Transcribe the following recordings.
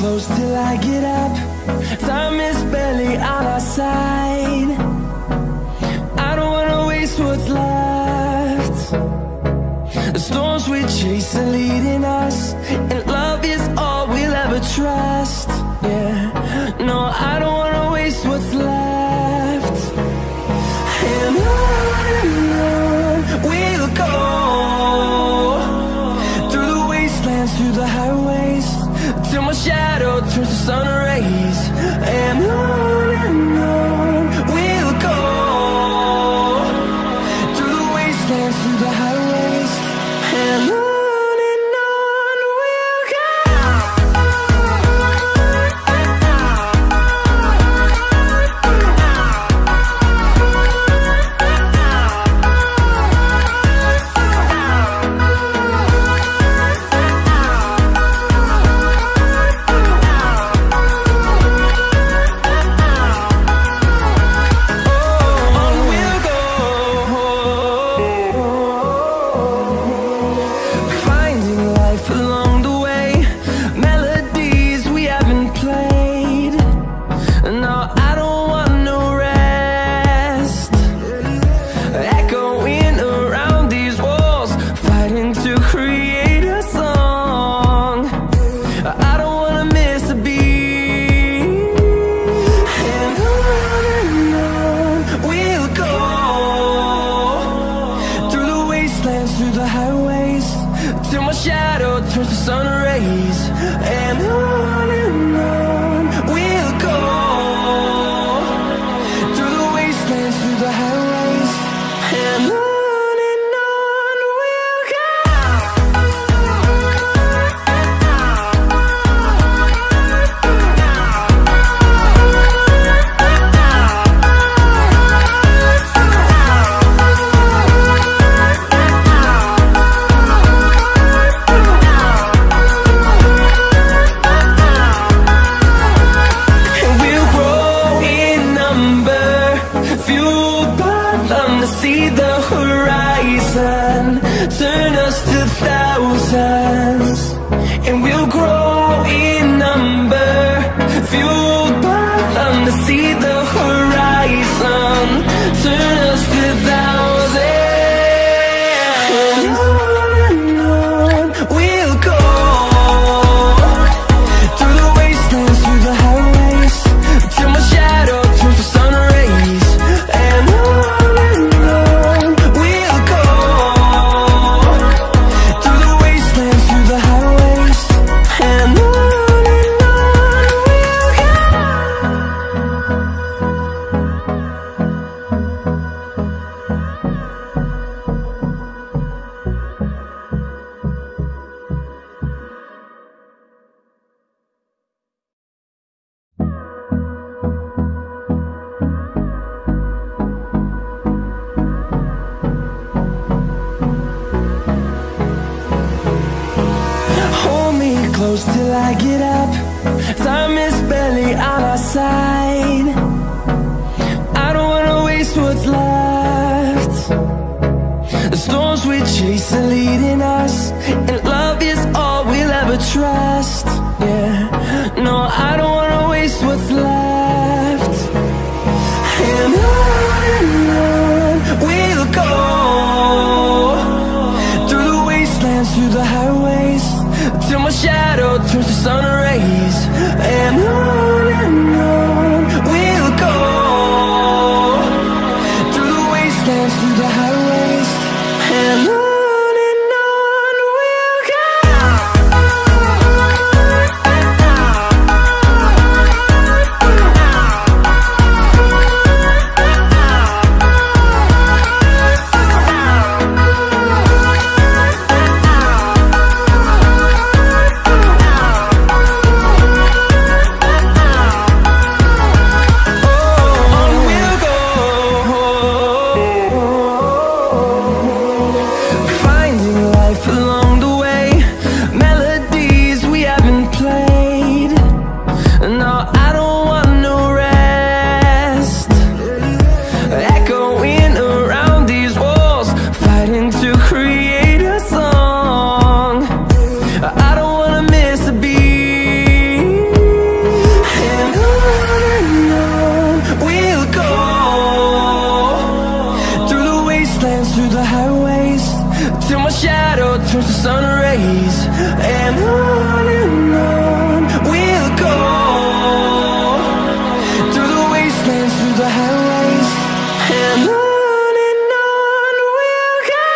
close till I get up. Time is barely on our side. I don't wanna waste what's left. The storms we chase are leading us, and love is all we'll ever trust. Yeah, no, I don't wanna waste what's left. And on we'll go, through the wastelands, through the highways, till my shadow turns to sun rays. And on we'll go, through the wastelands, through the highways, and on we'll go. Through the highways, till my shadow turns to sun rays. And on we'll go, through the wastelands, through the highways, and on we'll go. See the horizon, turn us to thousands, and we'll grow in number, fueled by them. To see the horizon, turn us to thousands, and on we'll go, through the wastelands, through the highways, till my shadow turns to sun rays. And close till I get up. Time is barely on our side. I don't wanna waste what's left. The storms we chase are leading us, and love is all we'll ever trust. Yeah, no, I don't wanna waste what's left. And on we'll go, through the wastelands, through the highways, till my shadow turns to sun rays. And on we'll go, through the wastelands, through the highways, and on the highways, and on we'll go.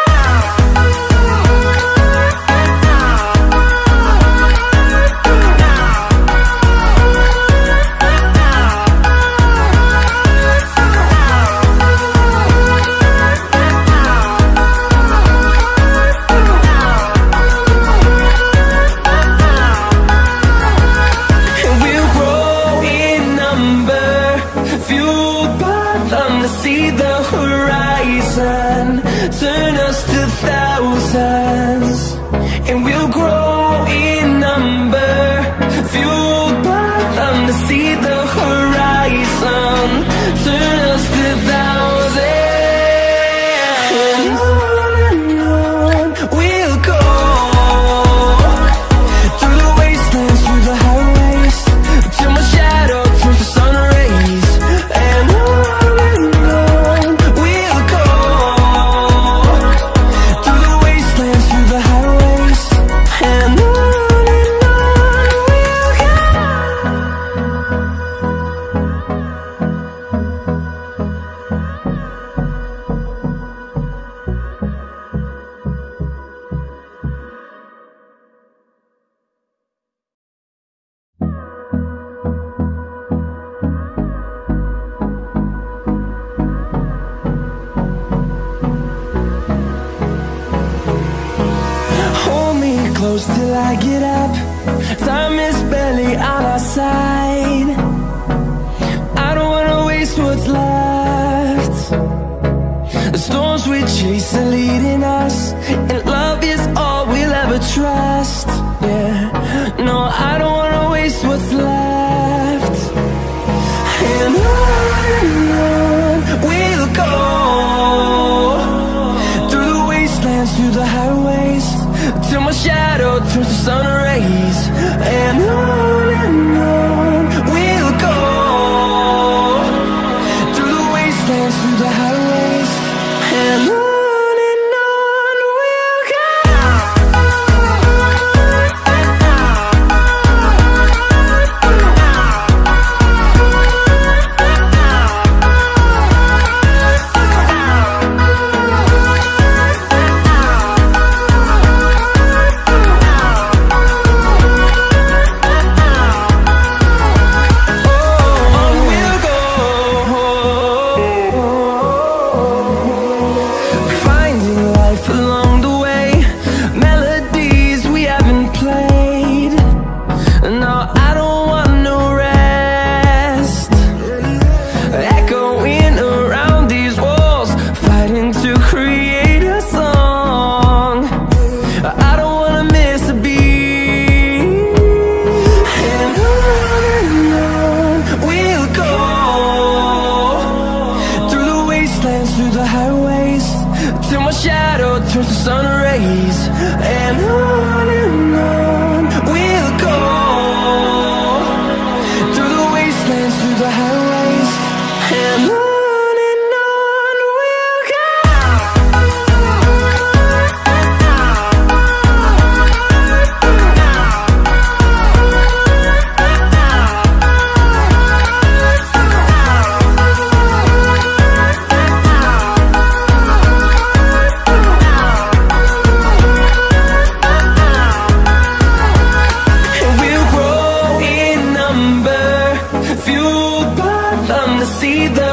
Fueled by them to see the horizon, turn us to thousands, and we'll grow in number. Fueled by them to see the horizon, turn us to thousands, and on we'll go. Through the wastelands, through the highways, till my shadow turns to sun rays. Close till I get up. Time is barely on our side. I don't wanna waste what's left. The storms we chase are leading us, and love is all we'll ever trust. Yeah, no, I don't wanna waste what's left. And on we'll go. Through the wastelands, through the highways, till my shadow turns to sun rays. And on we'll go. Through the wastelands, through the highways, and on we'll go. Through the highways, till my shadow turns to sun rays. And on we'll go. Through the wastelands, through the highways, and on we'll go. See the